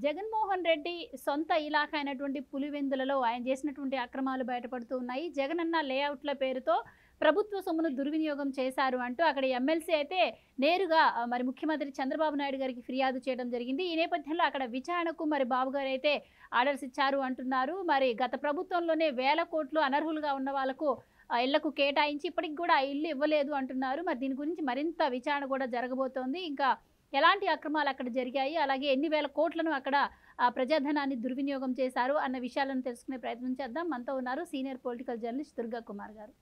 జగన్మోహన్ రెడ్డి సొంత ఇలాఖా అయినటువంటి పులివెందులలో ఆయన చేసినటువంటి అక్రమాలు బయటపడుతూ ఉన్నాయి. జగనన్న లేఅవుట్ల పేరుతో ప్రభుత్వ సొమ్మును దుర్వినియోగం చేశారు అంటూ అక్కడ ఎమ్మెల్సీ అయితే నేరుగా మరి ముఖ్యమంత్రి చంద్రబాబు నాయుడు గారికి ఫిర్యాదు చేయడం జరిగింది. ఈ నేపథ్యంలో అక్కడ విచారణకు మరి బాబు గారు అయితే ఆర్డర్స్ ఇచ్చారు అంటున్నారు. మరి గత ప్రభుత్వంలోనే వేల కోట్లు అనర్హులుగా ఉన్న వాళ్ళకు ఇళ్లకు కేటాయించి ఇప్పటికి కూడా ఆ ఇల్లు ఇవ్వలేదు అంటున్నారు. మరి దీని గురించి మరింత విచారణ కూడా జరగబోతోంది. ఇంకా ఎలాంటి అక్రమాలు అక్కడ జరిగాయి, అలాగే ఎన్ని వేల కోట్లను అక్కడ ప్రజాధనాన్ని దుర్వినియోగం చేశారు అన్న విషయాలను తెలుసుకునే ప్రయత్నం చేద్దాం. మనతో ఉన్నారు senior political journalist Durga Kumar గారు.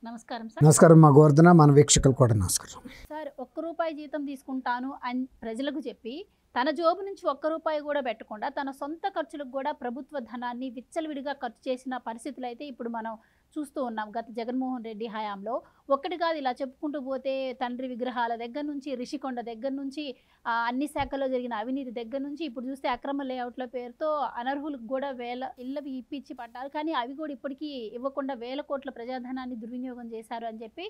నమస్కారం సార్. నమస్కారం మా గోవర్ధన, మన వీక్షకులు కూడా నమస్కారం సార్. ₹1 జీతం తీసుకుంటాను అని ప్రజలకు చెప్పి తన జోబు నుంచి ₹1 కూడా పెట్టకుండా తన సొంత ఖర్చులకు కూడా ప్రభుత్వ ధనాన్ని విచ్చలవిడిగా ఖర్చు చేసిన పరిస్థితులు అయితే ఇప్పుడు మనం చూస్తూ ఉన్నాం. గత జగన్మోహన్ రెడ్డి హయాంలో ఒక్కటి కాదు, ఇలా చెప్పుకుంటూ పోతే తండ్రి విగ్రహాల దగ్గర నుంచి, రిషికొండ దగ్గర నుంచి, అన్ని శాఖల్లో జరిగిన అవినీతి దగ్గర నుంచి ఇప్పుడు చూస్తే అక్రమ లేఅవుట్ల పేరుతో అనర్హులకు కూడా వేల ఇళ్ళవి ఇప్పించి పట్టారు. కానీ అవి కూడా ఇప్పటికీ ఇవ్వకుండా వేల కోట్ల ప్రజాధనాన్ని దుర్వినియోగం చేశారు అని చెప్పి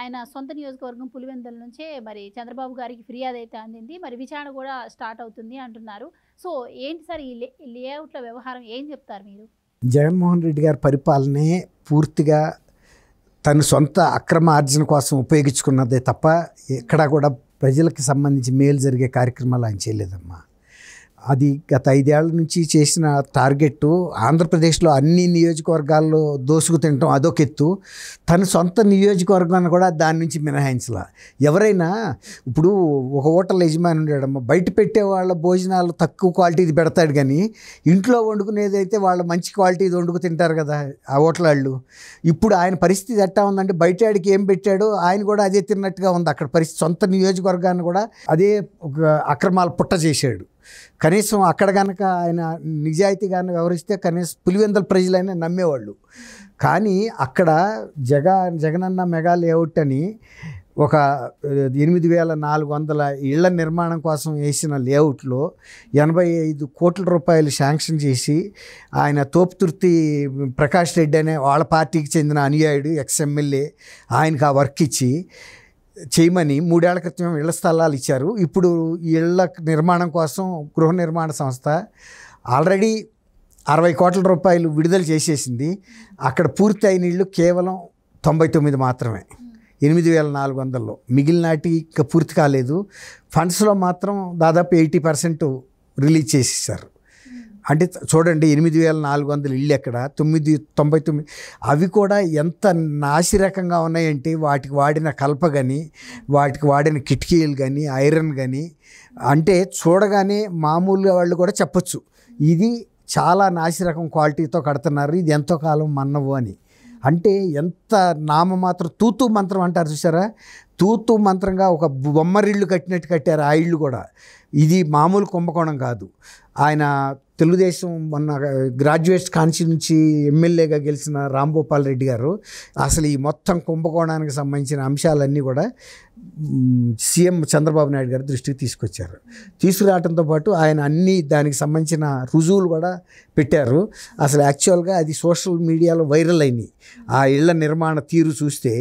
ఆయన సొంత నియోజకవర్గం పులివెందుల నుంచే మరి చంద్రబాబు గారికి ఫిర్యాదు అయితే అందింది. మరి విచారణ కూడా స్టార్ట్ అవుతుంది అంటున్నారు. సో ఏంటి సార్ ఈ లేఅవుట్ల వ్యవహారం, ఏం చెప్తారు మీరు? జగన్మోహన్ రెడ్డి గారి పరిపాలనే పూర్తిగా తన సొంత అక్రమ ఆర్జన కోసం ఉపయోగించుకున్నదే తప్ప ఎక్కడా కూడా ప్రజలకు సంబంధించి మేలు జరిగే కార్యక్రమాలు ఆయన చేయలేదమ్మా. అది గత 5 ఏళ్ల నుంచి చేసిన టార్గెట్ ఆంధ్రప్రదేశ్లో అన్ని నియోజకవర్గాల్లో దోసుకు తినటం అదొక ఎత్తు. తన సొంత నియోజకవర్గాన్ని కూడా దాని నుంచి మినహాయించలా. ఎవరైనా ఇప్పుడు ఒక హోటల్ యజమాని ఉండడమ్మా, బయట పెట్టే వాళ్ళ భోజనాలు తక్కువ క్వాలిటీది పెడతాడు, కానీ ఇంట్లో వండుకునేది అయితే వాళ్ళు మంచి క్వాలిటీది వండుకు తింటారు కదా ఆ హోటల్ వాళ్ళు. ఇప్పుడు ఆయన పరిస్థితి ఎట్టా ఉందంటే బయట ఆడికి ఏం పెట్టాడో ఆయన కూడా అదే తిన్నట్టుగా ఉంది. అక్కడ పరిస్థితి సొంత నియోజకవర్గాన్ని కూడా అదే ఒక అక్రమాలు పుట్ట చేశాడు. కనీసం అక్కడ కనుక ఆయన నిజాయితీగానే వ్యవహరిస్తే కనీసం పులివెందుల ప్రజలైనా నమ్మేవాళ్ళు. కానీ అక్కడ జగనన్న మెగా లేఅవుట్ అని ఒక 8,400 ఇళ్ల నిర్మాణం కోసం వేసిన లేఅవుట్లో 85 కోట్ల రూపాయలు శాంక్షన్ చేసి ఆయన తోపుతుర్తి ప్రకాష్ రెడ్డి అనే వాళ్ళ పార్టీకి చెందిన అనుయాయుడు ఎక్స్ఎమ్మెల్యే ఆయనకు ఆ వర్క్ ఇచ్చి చేయమని 3 ఏళ్ల క్రితం ఇళ్ల స్థలాలు ఇచ్చారు. ఇప్పుడు ఇళ్ల నిర్మాణం కోసం గృహ నిర్మాణ సంస్థ ఆల్రెడీ 60 కోట్ల రూపాయలు విడుదల చేసేసింది. అక్కడ పూర్తి అయిన ఇళ్ళు కేవలం 99 మాత్రమే, 8,400లో. మిగిలినాటి ఇంకా పూర్తి కాలేదు. ఫండ్స్లో మాత్రం దాదాపు 80% రిలీజ్ చేసేసారు. అంటే చూడండి, 8,400 ఇళ్ళు ఎక్కడ, 99 అవి కూడా ఎంత నాసిరకంగా ఉన్నాయంటే వాటికి వాడిన కలప కానీ, వాటికి వాడిన కిటికీలు కానీ, ఐరన్ కానీ, అంటే చూడగానే మామూలుగా వాళ్ళు కూడా చెప్పొచ్చు ఇది చాలా నాసిరకం క్వాలిటీతో కడుతున్నారు, ఇది ఎంతో కాలం మన్నవు అని. అంటే ఎంత నామమాత్రం తూతూ మంత్రం అంటారు చూసారా, తూతూ మంత్రంగా ఒక బొమ్మరిళ్ళు కట్టినట్టు కట్టారు ఆ ఇళ్ళు కూడా. ఇది మామూలు కుంభకోణం కాదు. ఆయన తెలుగుదేశం మొన్న గ్రాడ్యుయేట్స్ కాన్స్టిట్యూన్సీ ఎమ్మెల్యేగా గెలిచిన రాంభూపాల్ రెడ్డి గారు అసలు ఈ మొత్తం కుంభకోణానికి సంబంధించిన అంశాలన్నీ కూడా సీఎం చంద్రబాబు నాయుడు గారి దృష్టికి తీసుకొచ్చారు. తీసుకురావడంతో పాటు ఆయన అన్ని దానికి సంబంధించిన రుజువులు కూడా పెట్టారు. అసలు యాక్చువల్గా అది సోషల్ మీడియాలో వైరల్ అయినాయి. ఆ ఇళ్ల నిర్మాణ తీరు చూస్తే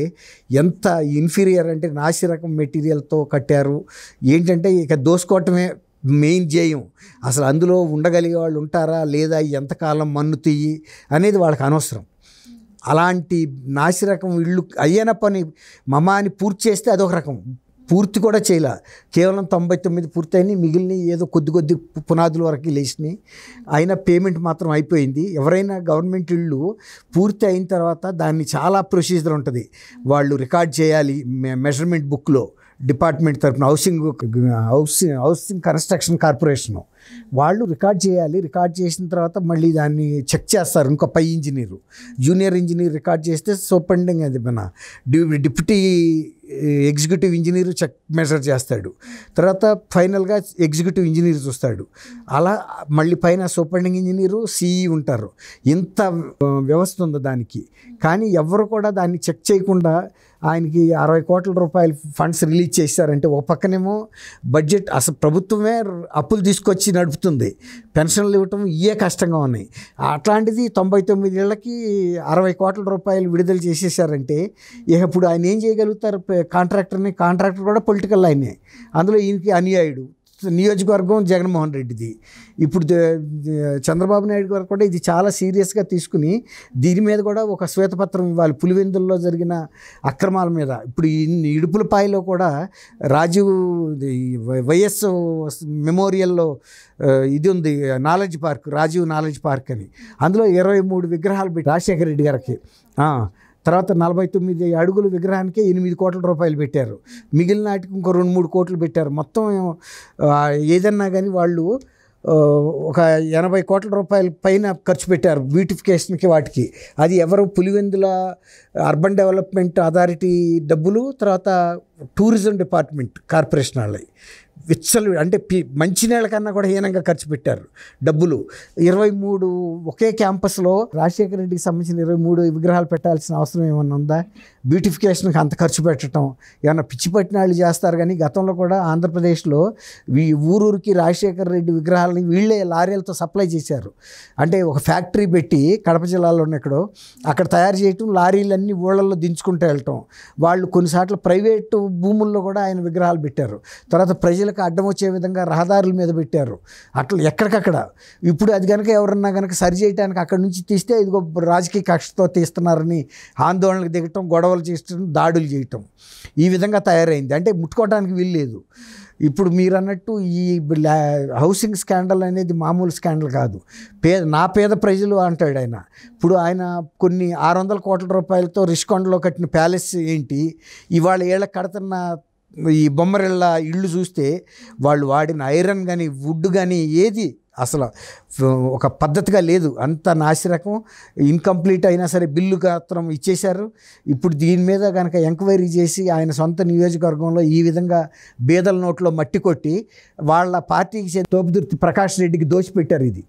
ఎంత ఇన్ఫీరియర్ అంటే నాసిరకం మెటీరియల్తో కట్టారు. ఏంటంటే ఇక దోసుకోవటమే మెయిన్ ధ్యేయం. అసలు అందులో ఉండగలిగే వాళ్ళు ఉంటారా లేదా, ఎంతకాలం మన్నుతీయి అనేది వాళ్ళకి అనవసరం. అలాంటి నాసిరకం ఇళ్ళు అయ్యన పని మమాని పూర్తి చేస్తే అదొక రకం, పూర్తి కూడా చేయలే. కేవలం 99 పూర్తయినాయి, మిగిలిన ఏదో కొద్ది పునాదుల వరకు లేచినాయి. అయినా పేమెంట్ మాత్రం అయిపోయింది. ఎవరైనా గవర్నమెంట్ ఇళ్ళు పూర్తి అయిన తర్వాత దాన్ని చాలా ప్రొసీజర్ ఉంటుంది. వాళ్ళు రికార్డ్ చేయాలి మెజర్మెంట్ బుక్లో, డిపార్ట్మెంట్ తరఫున హౌసింగ్ కన్స్ట్రక్షన్ కార్పొరేషను వాళ్ళు రికార్డ్ చేయాలి. రికార్డ్ చేసిన తర్వాత మళ్ళీ దాన్ని చెక్ చేస్తారు ఇంకో పై ఇంజనీరు, జూనియర్ ఇంజనీర్ రికార్డ్ చేస్తే సూపరింటెండెంట్ అది మన deputy executive engineer check measure చేస్తాడు. తర్వాత ఫైనల్గా ఎగ్జిక్యూటివ్ ఇంజనీర్ చూస్తాడు. అలా మళ్ళీ పైన సూపరింటెండెంట్ ఇంజనీరు, సిఈ ఉంటారు. ఇంత వ్యవస్థ ఉంది దానికి. కానీ ఎవరు కూడా దాన్ని చెక్ చేయకుండా ఆయనకి 60 కోట్ల రూపాయలు ఫండ్స్ రిలీజ్ చేశారంటే ఒక పక్కనేమో బడ్జెట్ అసలు ప్రభుత్వమే అప్పులు తీసుకొచ్చి నడుపుతుంది, పెన్షన్లు ఇవ్వటం ఇవే కష్టంగా ఉన్నాయి. అట్లాంటిది 99 ఏళ్ళకి 60 కోట్ల రూపాయలు విడుదల చేసేసారంటే ఇక ఇప్పుడు ఆయన ఏం చేయగలుగుతారు? కాంట్రాక్టర్ కూడా పొలిటికల్ ఆయనే, అందులో ఈయనకి అనుయాయుడు, నియోజకవర్గం జగన్మోహన్ రెడ్డిది. ఇప్పుడు చంద్రబాబు నాయుడు గారు కూడా ఇది చాలా సీరియస్గా తీసుకుని దీని మీద కూడా ఒక శ్వేతపత్రం ఇవ్వాలి. పులివెందుల్లో జరిగిన అక్రమాల మీద. ఇప్పుడు ఇడుపులపాయలో కూడా రాజీవ్ వైఎస్ మెమోరియల్లో ఇది ఉంది, knowledge park, Rajiv knowledge park అని. అందులో 23 విగ్రహాలు పెట్టి రాజశేఖర రెడ్డి గారికి, తర్వాత 49 అడుగుల విగ్రహానికి 8 కోట్ల రూపాయలు పెట్టారు. మిగిలిన నాటికి ఇంకో 2-3 కోట్లు పెట్టారు. మొత్తం ఏదన్నా కానీ వాళ్ళు ఒక 80 కోట్ల రూపాయల పైన ఖర్చు పెట్టారు బ్యూటిఫికేషన్కి వాటికి. అది ఎవరు? పులివెందుల అర్బన్ డెవలప్మెంట్ అథారిటీ డబ్బులు, తర్వాత టూరిజం డిపార్ట్మెంట్ కార్పొరేషన్ వాళ్ళవి. విచ్చలు అంటే మంచినీళ్ళ కన్నా కూడా హీనంగా ఖర్చు పెట్టారు డబ్బులు. 23 ఒకే క్యాంపస్లో రాజశేఖర రెడ్డికి సంబంధించిన 23 విగ్రహాలు పెట్టాల్సిన అవసరం ఏమన్నా ఉందా? బ్యూటిఫికేషన్కి అంత ఖర్చు పెట్టడం ఏమన్నా పిచ్చి పట్టిన వాళ్ళు చేస్తారు. కానీ గతంలో కూడా ఆంధ్రప్రదేశ్లో ఊరూరికి రాజశేఖర రెడ్డి విగ్రహాలని వీళ్ళే లారీలతో సప్లై చేశారు. అంటే ఒక ఫ్యాక్టరీ పెట్టి కడప జిల్లాలో ఎక్కడో అక్కడ తయారు చేయటం, లారీలన్నీ ఊళ్ళల్లో దించుకుంటూ వెళ్ళటం. వాళ్ళు కొన్నిసార్లు ప్రైవేటు భూముల్లో కూడా ఆయన విగ్రహాలు పెట్టారు. తర్వాత ప్రజలకు అడ్డం వచ్చే విధంగా రహదారుల మీద పెట్టారు. అట్లా ఎక్కడికక్కడ. ఇప్పుడు అది కనుక ఎవరన్నా కనుక సరి చేయడానికి అక్కడి నుంచి తీస్తే ఇదిగో రాజకీయ కక్షతో తీస్తున్నారని ఆందోళనకు దిగటం, గొడవలు చేయటం, దాడులు చేయటం, ఈ విధంగా తయారైంది. అంటే ముట్టుకోవడానికి వీల్లేదు. ఇప్పుడు మీరు అన్నట్టు ఈ హౌసింగ్ స్కాండల్ అనేది మామూలు స్కాండల్ కాదు. నా పేద ప్రజలు అంటాడు ఆయన. ఇప్పుడు ఆయన కొన్ని 600 కోట్ల రూపాయలతో రిషికొండలో కట్టిన ప్యాలెస్ ఏంటి, ఇవాళ ఏళ్ళకి కడుతున్న ఈ బొమ్మరిళ్ళ ఇళ్ళు చూస్తే వాళ్ళు వాడిన ఐరన్ కానీ వుడ్ కానీ ఏది అసలు ఒక పద్ధతిగా లేదు. అంత నాసిరకం, ఇన్కంప్లీట్ అయినా సరే బిల్లు మాత్రం ఇచ్చేశారు. ఇప్పుడు దీని మీద కనుక ఎంక్వైరీ చేసి ఆయన సొంత నియోజకవర్గంలో ఈ విధంగా బేదల నోట్లో మట్టి కొట్టి వాళ్ళ పార్టీకి తోపుదుర్తి ప్రకాష్ రెడ్డికి దోచిపెట్టారు. ఇది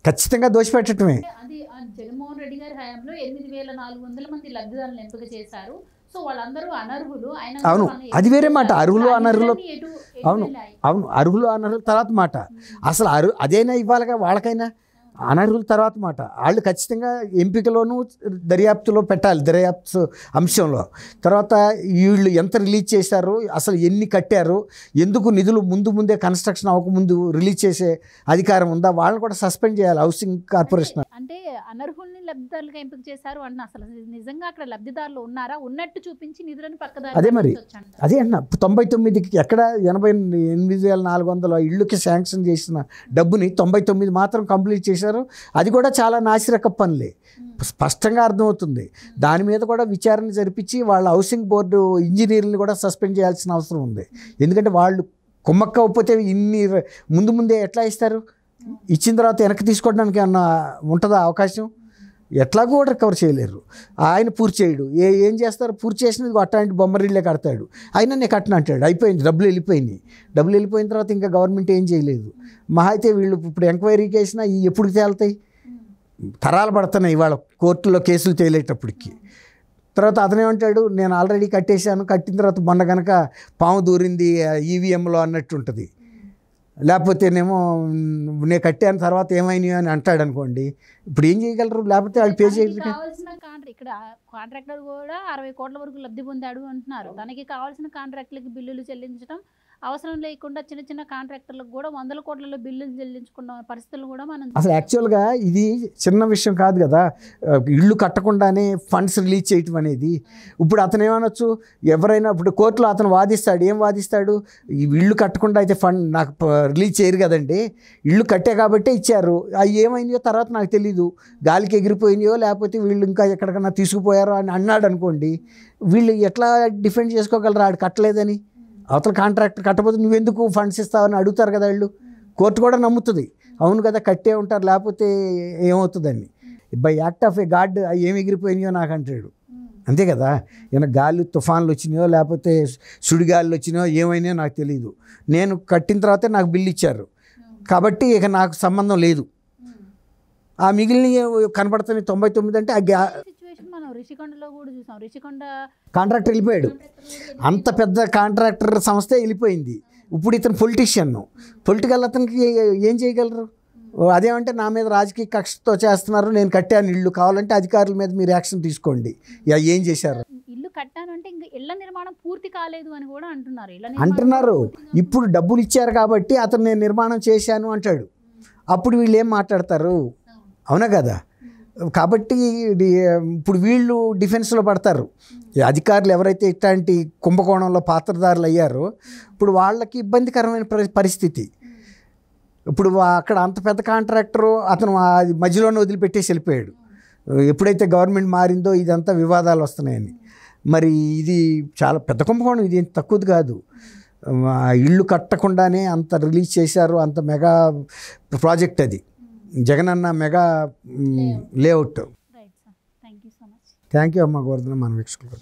ఖచ్చితంగా దోచిపెట్టడమే. అది జగన్మోహన్ రెడ్డి గారి హయాంలో 8400 మంది లబ్ధిదారులను ఎంపిక చేశారు. సో వాళ్ళందరూ అనర్హులు. అవును, అది వేరే మాట. అర్హులు అనర్హులు, అవును అవును, అర్హులు అనర్హులు తర్వాత మాట. అసలు అదేనా ఇవ్వాలిగా వాళ్ళకైనా. అనర్హుల తర్వాత మాట. వాళ్ళు ఖచ్చితంగా ఎంపికలోనూ దర్యాప్తులో పెట్టాలి, దర్యాప్తు అంశంలో. తర్వాత వీళ్ళు ఎంత రిలీజ్ చేశారు, అసలు ఎన్ని కట్టారు, ఎందుకు నిధులు ముందే కన్స్ట్రక్షన్ అవ్వకముందు రిలీజ్ చేసే అధికారం ఉందా, వాళ్ళని కూడా సస్పెండ్ చేయాలి హౌసింగ్ కార్పొరేషన్. అంటే అనర్హుల్ని లబ్ధిదారులుగా ఎంపిక చేశారు అన్న, అసలు నిజంగా అక్కడ లబ్ధిదారులు ఉన్నారా? ఉన్నట్టు చూపించి నిధులను పక్కదారి. అదే మరి, అదే అన్న. 99కి ఎక్కడ 88,400 ఇళ్ళకి శాంక్షన్ చేసిన డబ్బుని 99 మాత్రం కంప్లీట్ చేశారు. అది కూడా చాలా నాసిరక పనులే, స్పష్టంగా అర్థమవుతుంది. దాని మీద కూడా విచారణ జరిపించి వాళ్ళ హౌసింగ్ బోర్డు ఇంజనీర్ని కూడా సస్పెండ్ చేయాల్సిన అవసరం ఉంది. ఎందుకంటే వాళ్ళు కుమ్మక్కకపోతే ఇన్ని ముందే ఎట్లా ఇస్తారు? ఇచ్చిన తర్వాత వెనక్కి తీసుకోవడానికి ఏమన్నా ఉంటుందా అవకాశం? ఎట్లాగో కూడా రికవర్ చేయలేరు. ఆయన పూర్తి చేయడు. ఏం చేస్తారు? పూర్తి చేసినది అట్లాంటి బొమ్మరిళ్ళే కడతాడు. అయినా నేను కట్టిన అంటాడు. అయిపోయింది, డబ్బులు వెళ్ళిపోయిన తర్వాత ఇంకా గవర్నమెంట్ ఏం చేయలేదు. మహా అయితే వీళ్ళు ఇప్పుడు ఎంక్వైరీకి వేసినా ఎప్పుడు తేలుతాయి? తరాలు పడుతున్నాయి ఇవాళ కోర్టులో కేసులు తేలేటప్పటికి. తర్వాత అతనేమంటాడు, నేను ఆల్రెడీ కట్టేశాను, కట్టిన తర్వాత మొన్న కనుక పాము దూరింది ఈవీఎంలో అన్నట్టు ఉంటుంది. లేకపోతేనేమో నేను కట్టాను తర్వాత ఏమైనాయో అని అంటాడు అనుకోండి. ఇప్పుడు ఏం చేయగలరు? లేకపోతే వాళ్ళు పే చేయగలరు. ఇక్కడ కాంట్రాక్టర్ కూడా 60 కోట్ల వరకు లబ్ధి పొందాడు అంటున్నారు. తనకి కావాల్సిన కాంట్రాక్టులకి బిల్లులు చెల్లించడం అవసరం లేకుండా చిన్న కాంట్రాక్టర్లకు కూడా 100 కోట్లలో బిల్లులు చెల్లించుకున్న పరిస్థితులు కూడా మనం అసలు యాక్చువల్గా ఇది చిన్న విషయం కాదు కదా, ఇళ్ళు కట్టకుండానే ఫండ్స్ రిలీజ్ చేయటం అనేది. ఇప్పుడు అతను ఏమనొచ్చు, ఎవరైనా ఇప్పుడు కోర్టులో అతను వాదిస్తాడు. ఏం వాదిస్తాడు? ఈ ఇళ్ళు కట్టకుండా అయితే ఫండ్ నాకు రిలీజ్ చేయరు కదండి, ఇళ్ళు కట్టే కాబట్టే ఇచ్చారు, అవి ఏమైందో తర్వాత నాకు తెలీదు, గాలికి ఎగిరిపోయినాయో లేకపోతే వీళ్ళు ఇంకా ఎక్కడికన్నా తీసుకుపోయారో అని అన్నాడు అనుకోండి. వీళ్ళు ఎట్లా డిఫెండ్ చేసుకోగలరు ఆడు కట్టలేదని? అవతల కాంట్రాక్టర్ కట్టకపోతే నువ్వెందుకు ఫండ్స్ ఇస్తావని అడుగుతారు కదా వీళ్ళు. కోర్టు కూడా నమ్ముతుంది, అవును కదా కట్టే ఉంటారు, లేకపోతే ఏమవుతుందని. By act of a God అవి ఏమి ఎగిరిపోయినాయో నాకు అంటాడు. అంతే కదా, ఏమైనా గాలి తుఫాన్లు వచ్చినాయో లేకపోతే సుడిగాలు వచ్చినాయో ఏమైనాయో నాకు తెలియదు, నేను కట్టిన తర్వాతే నాకు బిల్లు ఇచ్చారు కాబట్టి ఇక నాకు సంబంధం లేదు. ఆ మిగిలిన కనపడుతుంది 99 అంటే మనం రిషికొండలో కూడా చూసాం. రిషికొండ కాంట్రాక్టర్ వెళ్ళిపోయాడు, అంత పెద్ద కాంట్రాక్టర్ సంస్థే వెళ్ళిపోయింది. ఇప్పుడు ఇతను పొలిటికల్ అతనికి ఏం చేయగలరు? అదేమంటే నా మీద రాజకీయ కక్షతో చేస్తున్నారు, నేను కట్టాను ఇల్లు, కావాలంటే అధికారుల మీద మీరు యాక్షన్ తీసుకోండి. ఏం చేశారు? ఇల్లు కట్టానంటే ఇంకా ఇళ్ల నిర్మాణం పూర్తి కాలేదు అని కూడా అంటున్నారు. అంటున్నారు. ఇప్పుడు డబ్బులు ఇచ్చారు కాబట్టి అతను నేను నిర్మాణం చేశాను అంటాడు. అప్పుడు వీళ్ళు ఏం మాట్లాడతారు? అవునా కదా? కాబట్టి ఇప్పుడు వీళ్ళు డిఫెన్స్లో పడతారు. ఈ అధికారులు ఎవరైతే ఇట్లాంటి కుంభకోణంలో పాత్రదారులు అయ్యారో ఇప్పుడు వాళ్ళకి ఇబ్బందికరమైన పరిస్థితి. ఇప్పుడు అక్కడ అంత పెద్ద కాంట్రాక్టరు అతను మధ్యలోనే వదిలిపెట్టేసి వెళ్ళిపోయాడు. ఎప్పుడైతే గవర్నమెంట్ మారిందో ఇదంతా వివాదాలు వస్తున్నాయని. మరి ఇది చాలా పెద్ద కుంభకోణం, ఇది తక్కువది కాదు. ఇళ్ళు కట్టకుండానే అంత రిలీజ్ చేశారు. అంత మెగా ప్రాజెక్ట్ అది, Jagananna mega layout. Right sir, thank you so much. Thank you అమ్మ గోవర్ధన, మన వీక్షకులు.